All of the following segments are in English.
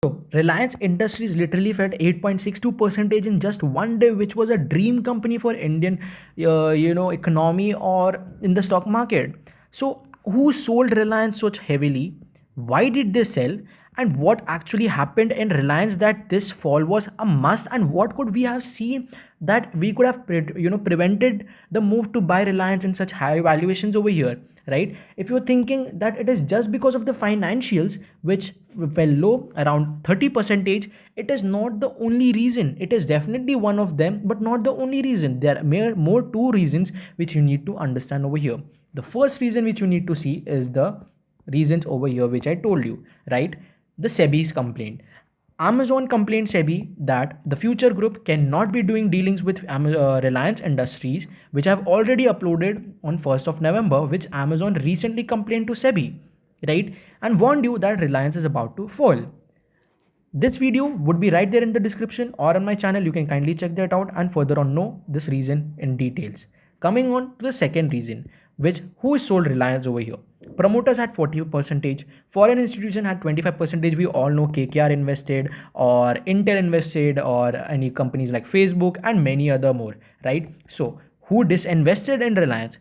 So Reliance Industries literally fell 8.62% in just one day, which was a dream company for Indian, economy or in the stock market. So who sold Reliance so heavily? Why did they sell? And what actually happened in Reliance that this fall was a must? And what could we have seen that we could have prevented the move to buy Reliance in such high valuations over here? Right, if you're thinking that it is just because of the financials which fell low around 30 percentage, it is not the only reason. It is definitely one of them, but not the only reason. There are more two reasons which you need to understand over here. The first reason which you need to see is the reasons over here which I told you, right? The SEBI's complaint. Amazon complained SEBI that the Future Group cannot be doing dealings with Reliance Industries, which have already uploaded on 1st of November, which Amazon recently complained to SEBI, right? And warned you that Reliance is about to fall. This video would be right there in the description or on my channel. You can kindly check that out and further on know this reason in details. Coming on to the second reason, which who sold Reliance over here? Promoters had 40%, foreign institution had 25%. We all know KKR invested or Intel invested or any companies like Facebook and many other more, right? So who disinvested in Reliance?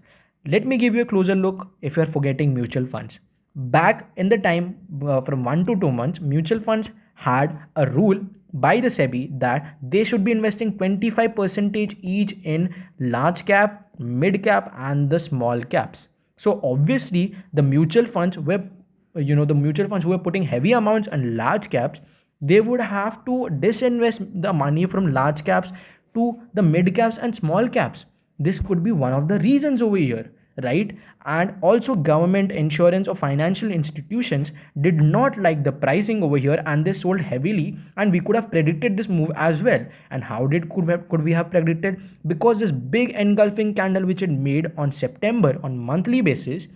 Let me give you a closer look if you are forgetting mutual funds. Back in the time from 1 to 2 months, mutual funds had a rule by the SEBI that they should be investing 25% each in large cap, mid cap, and the small caps. So obviously, the mutual funds who were putting heavy amounts on large caps, they would have to disinvest the money from large caps to the mid caps and small caps. This could be one of the reasons over here, right? And also government, insurance or financial institutions did not like the pricing over here and they sold heavily, and we could have predicted this move as well. And how could we have predicted? Because this big engulfing candle which it made on September on monthly basis,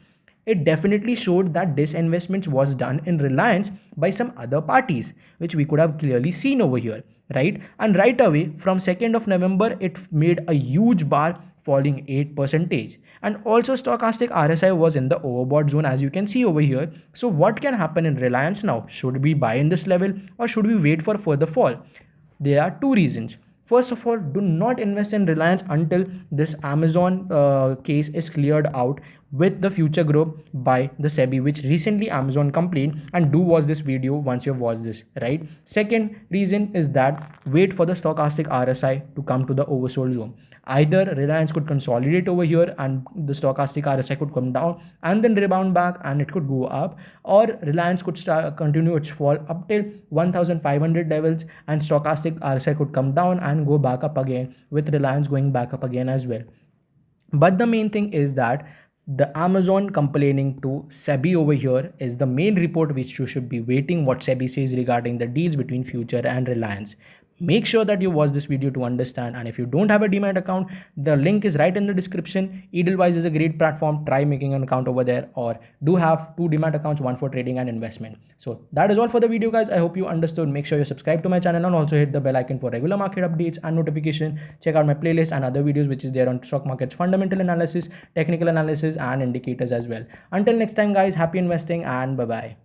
it definitely showed that disinvestments was done in Reliance by some other parties, which we could have clearly seen over here, right? And right away from 2nd of November, it made a huge bar falling 8%. And also stochastic RSI was in the overbought zone, as you can see over here. So what can happen in Reliance now? Should we buy in this level or should we wait for further fall? There are two reasons. First of all, do not invest in Reliance until this Amazon case is cleared out with the Future Group by the SEBI, which recently Amazon complained. And do watch this video once you've watched this, right? Second reason is that wait for the stochastic RSI to come to the oversold zone. Either Reliance could consolidate over here and the stochastic RSI could come down and then rebound back and it could go up, or Reliance could continue its fall up till 1500 levels and stochastic RSI could come down and go back up again, with Reliance going back up again as well. But the main thing is that the Amazon complaining to SEBI over here is the main report which you should be waiting what SEBI says regarding the deals between Future and Reliance. Make sure that you watch this video to understand, and if you don't have a Demat account, the link is right in the description. Edelweiss is a great platform. Try making an account over there, or do have two Demat accounts, one for trading and investment. So that is all for the video, guys. I hope you understood. Make sure you subscribe to my channel and also hit the bell icon for regular market updates and notification. Check out my playlist and other videos which is there on stock markets fundamental analysis, technical analysis and indicators as well. Until next time, guys, happy investing and bye bye.